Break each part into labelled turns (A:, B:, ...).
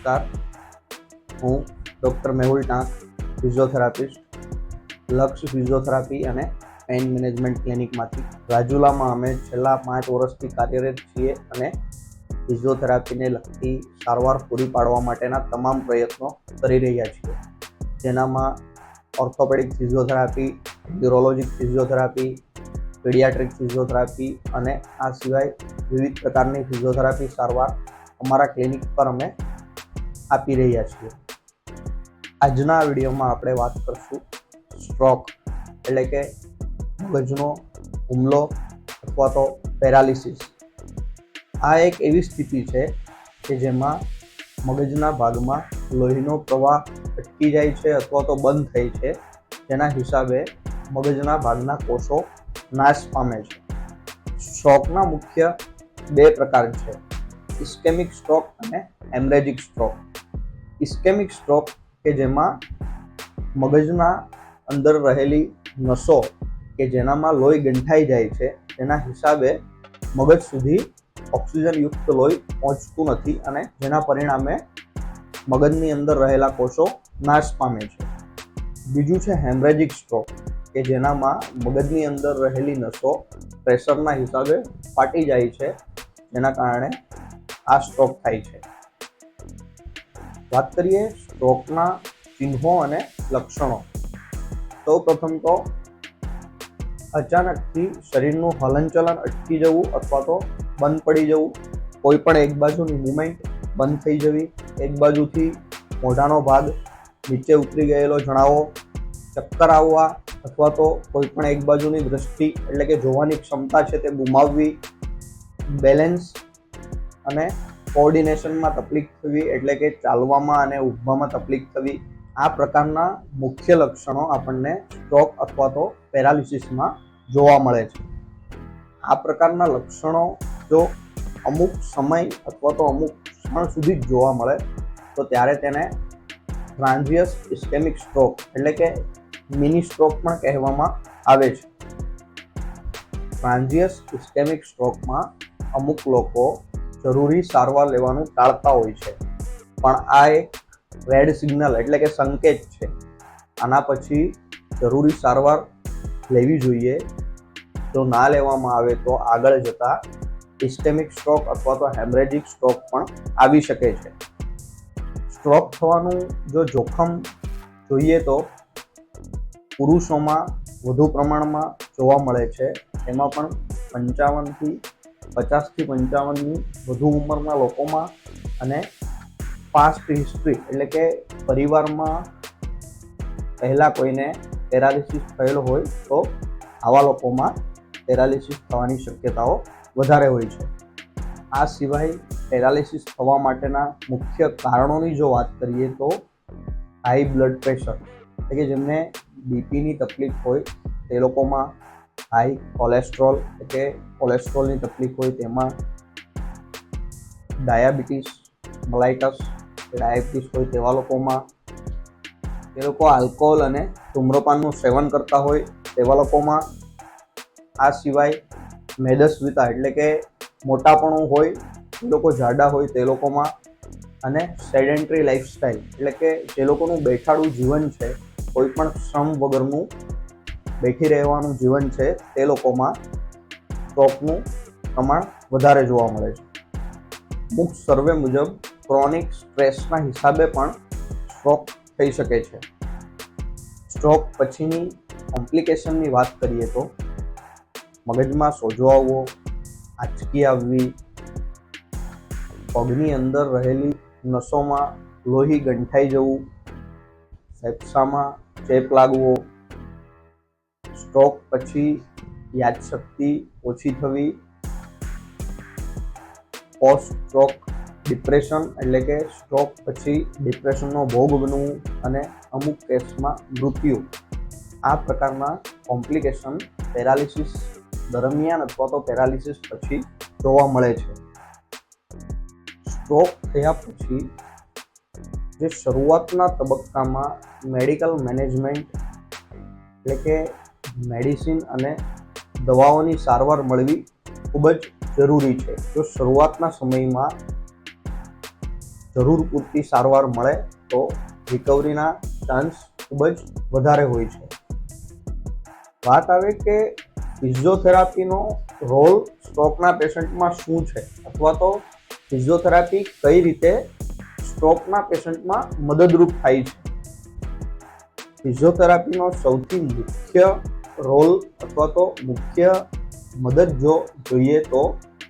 A: નમસ્કાર, હું ડૉક્ટર મેહુલ ટાંક, ફિઝિયોથેરાપિસ્ટ, લક્ષ્ય ફિઝિયોથેરાપી અને પેઇન મેનેજમેન્ટ ક્લિનિકમાંથી. રાજુલામાં અમે છેલ્લા 5 વર્ષથી કાર્યરત છીએ અને ફિઝિયોથેરાપીને લગતી સારવાર પૂરી પાડવા માટેના તમામ પ્રયત્નો કરી રહ્યા છીએ, જેનામાં orthopaedic physiotherapy, ન્યુરોલોજિક physiotherapy, paediatric physiotherapy અને આ સિવાય વિવિધ પ્રકારની ફિઝિયોથેરાપી સારવાર અમારા ક્લિનિક પર અમે આપી રહ્યા છીએ. આજના વિડીયોમાં આપણે વાત કરશું સ્ટ્રોક એટલે કે મગજનો હુમલો અથવા તો પેરાલિસિસ. આ એક એવી સ્થિતિ છે કે જેમાં મગજના ભાગમાં લોહીનો પ્રવાહ અટકી જાય છે અથવા તો બંધ થાય છે, જેના હિસાબે મગજના ભાગના કોષો નાશ પામે છે. સ્ટ્રોકના મુખ્ય 2 પ્રકાર છે, ઇસ્કેમિક સ્ટ્રોક અને હેમરેજિક સ્ટ્રોક. ઇસ્કેમિક સ્ટ્રોક કે જેમાં મગજના અંદર રહેલી નસો કે જેનામાં લોહી ગંઠાઈ જાય છે, જેના હિસાબે મગજ સુધી ઓક્સિજનયુક્ત લોહી પહોંચતું નથી અને જેના પરિણામે મગજની અંદર રહેલા કોષો નાશ પામે છે. બીજું છે હેમરેજિક સ્ટ્રોક કે જેનામાં મગજની અંદર રહેલી નસો પ્રેશરના હિસાબે ફાટી જાય છે, જેના કારણે આ સ્ટ્રોક થાય છે. વાત કરીએ સ્ટ્રોકના ચિહ્નો અને લક્ષણો. સૌ પ્રથમ તો અચાનકથી શરીરનું હલનચલન અટકી જવું અથવા તો બંધ પડી જવું, કોઈ પણ એક બાજુની મૂવમેન્ટ બંધ થઈ જવી, એક બાજુથી મોઢાનો ભાગ નીચે ઉતરી ગયેલો જણાવો, ચક્કર આવવા અથવા તો કોઈ પણ એક બાજુની દ્રષ્ટિ એટલે કે જોવાની ક્ષમતા છે તે ગુમાવવી, બેલેન્સ અને કોઓર્ડિનેશનમાં તકલીફ થવી એટલે કે ચાલવામાં અને ઊભવામાં તકલીફ થવી. આ પ્રકારના મુખ્ય લક્ષણો આપણને સ્ટ્રોક અથવા તો પેરાલિસિસમાં જોવા મળે છે. આ પ્રકારના લક્ષણો જો અમુક સમય અથવા તો અમુક ક્ષણ સુધી જ જોવા મળે તો ત્યારે તેને ટ્રાન્ઝિયસ ઇસ્કેમિક સ્ટ્રોક એટલે કે મિની સ્ટ્રોક પણ કહેવામાં આવે છે. ટ્રાન્ઝિયસ ઇસ્કેમિક સ્ટ્રોકમાં અમુક લોકો જરૂરી સારવાર લેવાનું ટાળતા હોય છે, પણ આ એક રેડ સિગ્નલ એટલે કે સંકેત છે. આના પછી જરૂરી સારવાર લેવી જોઈએ. જો ના લેવામાં આવે તો આગળ જતા ઇસ્કેમિક સ્ટ્રોક અથવા તો હેમરેજિક સ્ટ્રોક પણ આવી શકે છે. સ્ટ્રોક થવાનું જો જોખમ જોઈએ તો પુરુષોમાં વધુ પ્રમાણમાં જોવા મળે છે. એમાં પણ 50 થી 55ની વધુ ઉંમરના લોકોમાં અને પાસ્ટ હિસ્ટ્રી એટલે કે પરિવારમાં પહેલાં કોઈને પેરાલિસિસ થયેલો હોય તો આવા લોકોમાં પેરાલિસિસ થવાની શક્યતાઓ વધારે હોય છે. આ સિવાય પેરાલિસિસ થવા માટેના મુખ્ય કારણોની જો વાત કરીએ તો હાઈ બ્લડ પ્રેશર એટલે કે જેમને બીપીની તકલીફ હોય તે લોકોમાં, હાઈ કોલેસ્ટ્રોલ એટલે કે કોલેસ્ટ્રોલની તકલીફ હોય તેમાં, ડાયાબિટીસ મલાઇટસ ડાયાબિટીસ હોય તેવા લોકોમાં, તે લોકો આલ્કોહોલ અને ધૂમ્રપાનનું સેવન કરતા હોય તેવા લોકોમાં, આ સિવાય મેદસ્વીતા એટલે કે મોટાપણું હોય તે લોકો જાડા હોય તે લોકોમાં, અને સેડેન્ટરી લાઈફસ્ટાઈલ એટલે કે જે લોકોનું બેઠાડું જીવન છે, કોઈ પણ શ્રમ વગરનું બેઠી રહેવાનું જીવન છે તે લોકોમાં સ્ટ્રોકનું પ્રમાણ વધારે જોવા મળે છે. અમુક સર્વે મુજબ ક્રોનિક સ્ટ્રેસના હિસાબે પણ સ્ટ્રોક થઈ શકે છે. સ્ટ્રોક પછીની કોમ્પ્લિકેશનની વાત કરીએ તો મગજમાં સોજો આવવો, આંચકી આવવી, પગની અંદર રહેલી નસોમાં લોહી ગંઠાઈ જવું, ફેફસામાં ચેપ લાગવો, સ્ટ્રોક પછી યાદશક્તિ ઓછી થવી, પોસ્ટ સ્ટ્રોક ડિપ્રેશન એટલે કે સ્ટ્રોક પછી ડિપ્રેશનનો ભોગ બનવું અને અમુક કેસમાં મૃત્યુ. આ પ્રકારના કોમ્પ્લિકેશન પેરાલિસિસ દરમિયાન અથવા તો પેરાલિસિસ પછી જોવા મળે છે. સ્ટ્રોક થયા પછી જે શરૂઆતના તબક્કામાં મેડિકલ મેનેજમેન્ટ એટલે કે મેડિસિન અને દવાઓની સારવાર મળવી ખૂબ જ જરૂરી છે. જો શરૂઆતના સમયમાં જરૂર પૂરતી સારવાર મળે તો રિકવરીના ચાન્સ ખૂબ જ વધારે હોય છે. વાત આવે કે ફિઝિયોથેરાપીનો રોલ સ્ટ્રોકના પેશન્ટમાં શું છે, અથવા તો ફિઝિયોથેરાપી કઈ રીતે સ્ટ્રોકના પેશન્ટમાં મદદરૂપ થાય છે. ફિઝિયોથેરાપીનો સૌથી મુખ્ય રોલ અથવા તો મુખ્ય મદદ જો જોઈએ તો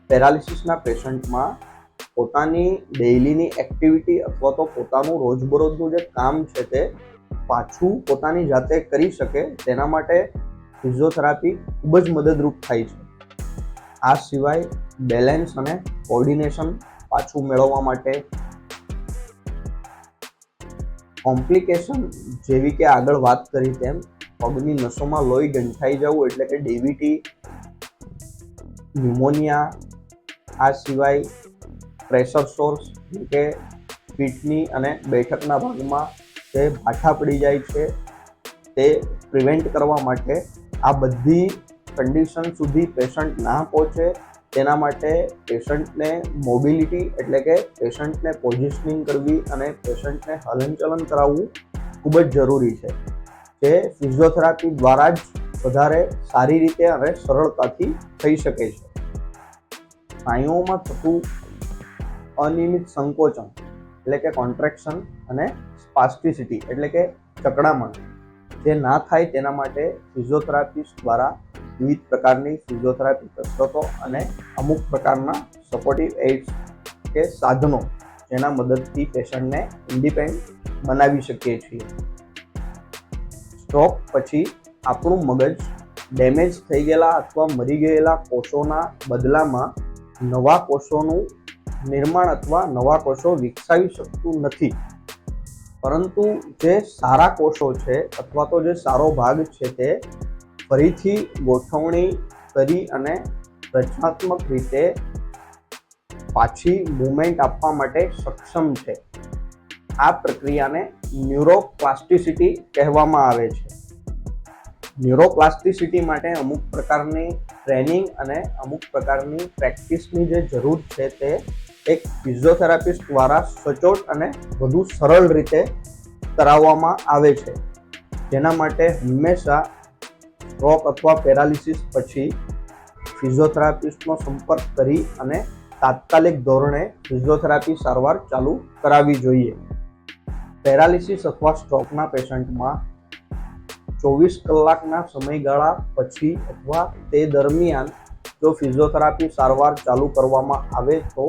A: પેરાલિસિસના પેશન્ટમાં પોતાની ડેઇલીની એક્ટિવિટી અથવા તો પોતાનું રોજબરોજનું જે કામ છે તે પાછું પોતાની જાતે કરી શકે તેના માટે ફિઝિયોથેરાપી ખૂબ જ મદદરૂપ થાય છે. આ સિવાય બેલેન્સ અને કોર્ડિનેશન પાછું મેળવવા માટે, કોમ્પ્લિકેશન જેવી કે આગળ વાત કરી તેમ પગની નસોમાં લોહી ગંઠાઈ જવું એટલે કે ડીવીટી, ન્યુમોનિયા, આ સિવાય પ્રેશર સોર્સ જેમ કે પીઠની અને બેઠકના ભાગમાં જે ભાઠા પડી જાય છે તે પ્રિવેન્ટ કરવા માટે, આ બધી કન્ડિશન સુધી પેશન્ટ ના પહોંચે તેના માટે પેશન્ટને મોબિલિટી એટલે કે પેશન્ટને પોઝિશનિંગ કરવી અને પેશન્ટને હલનચલન કરાવવું ખૂબ જ જરૂરી છે, જે ફિઝિયોથેરાપી દ્વારા જ વધારે સારી રીતે અને સરળતાથી થઈ શકે છે. સ્નાયુઓમાં થતું અનિયમિત સંકોચન એટલે કે કોન્ટ્રેક્શન અને સ્પાસ્ટિસિટી એટલે કે ચકડામણ જે ના થાય તેના માટે ફિઝિયોથેરાપિસ્ટ દ્વારા વિવિધ પ્રકારની ફિઝિયોથેરાપી કસરતો અને અમુક પ્રકારના સપોર્ટિવ એડ્સ કે સાધનો જેના મદદથી પેશન્ટને ઇન્ડિપેન્ડન્ટ બનાવી શકીએ છીએ. સ્ટ્રોક પછી આપણું મગજ ડેમેજ થઈ ગયેલા અથવા મરી ગયેલા કોષોના બદલામાં નવા કોષોનું નિર્માણ અથવા નવા કોષો વિકસાવી શકતું નથી, પરંતુ જે સારા કોષો છે અથવા તો જે સારો ભાગ છે તે ફરીથી ગોઠવણી કરી અને રચનાત્મક રીતે પાછી મૂવમેન્ટ આપવા માટે સક્ષમ છે. આ પ્રક્રિયાને ન્યુરોપ્લાસ્ટિસિટી કહેવામાં આવે છે. ન્યુરોપ્લાસ્ટિસિટી માટે અમુક પ્રકારની ટ્રેનિંગ અને અમુક પ્રકારની પ્રેક્ટિસની જે જરૂર છે તે એક ફિઝિયોથેરાપિસ્ટ દ્વારા સચોટ અને વધુ સરળ રીતે કરાવવામાં આવે છે. જેના માટે હંમેશા સ્ટ્રોક અથવા પેરાલિસિસ પછી ફિઝિયોથેરાપિસ્ટનો સંપર્ક કરી અને તાત્કાલિક ધોરણે ફિઝિયોથેરાપી સારવાર ચાલુ કરાવવી જોઈએ. પેરાલિસિસ અથવા સ્ટ્રોકના પેશન્ટમાં 24 કલાકના સમયગાળા પછી અથવા તે દરમિયાન જો ફિઝિયોથેરાપી સારવાર ચાલુ કરવામાં આવે તો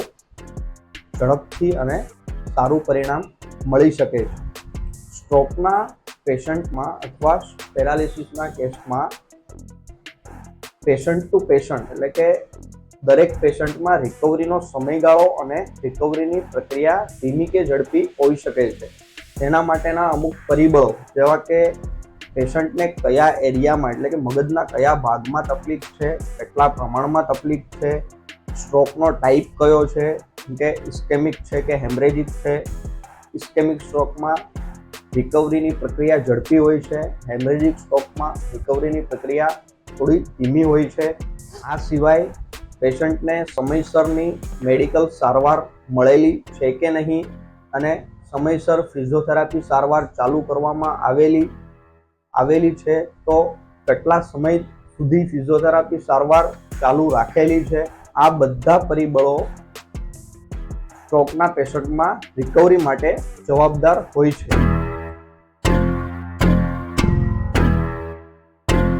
A: ઝડપથી અને સારું પરિણામ મળી શકે છે. સ્ટ્રોકના પેશન્ટમાં અથવા પેરાલિસિસના કેસમાં પેશન્ટ ટુ પેશન્ટ એટલે કે દરેક પેશન્ટમાં રિકવરીનો સમયગાળો અને રિકવરીની પ્રક્રિયા ધીમી કે ઝડપી હોઈ શકે છે. તેના માટેના અમુક પરિબળો જેવા કે પેશન્ટને કયા એરિયામાં એટલે કે મગજના કયા ભાગમાં તકલીફ છે, કેટલા પ્રમાણમાં તકલીફ છે, સ્ટ્રોકનો ટાઈપ કયો છે કે ઇસ્કેમિક છે કે હેમરેજિક છે. ઇસ્કેમિક સ્ટ્રોકમાં રિકવરીની પ્રક્રિયા ઝડપી હોય છે, હેમરેજિક સ્ટ્રોકમાં રિકવરીની પ્રક્રિયા થોડી ધીમી હોય છે. આ સિવાય પેશન્ટને સમયસરની મેડિકલ સારવાર મળેલી છે કે નહીં અને સમયસર ફિઝિયોથેરાપી સારવાર ચાલુ કરવામાં આવેલી છે તો કેટલા સમય સુધી ફિઝિયોથેરાપી સારવાર ચાલુ રાખેલી છે. આ બધા પરિબળો સ્ટ્રોકના પેશન્ટમાં રિકવરી માટે જવાબદાર હોય છે.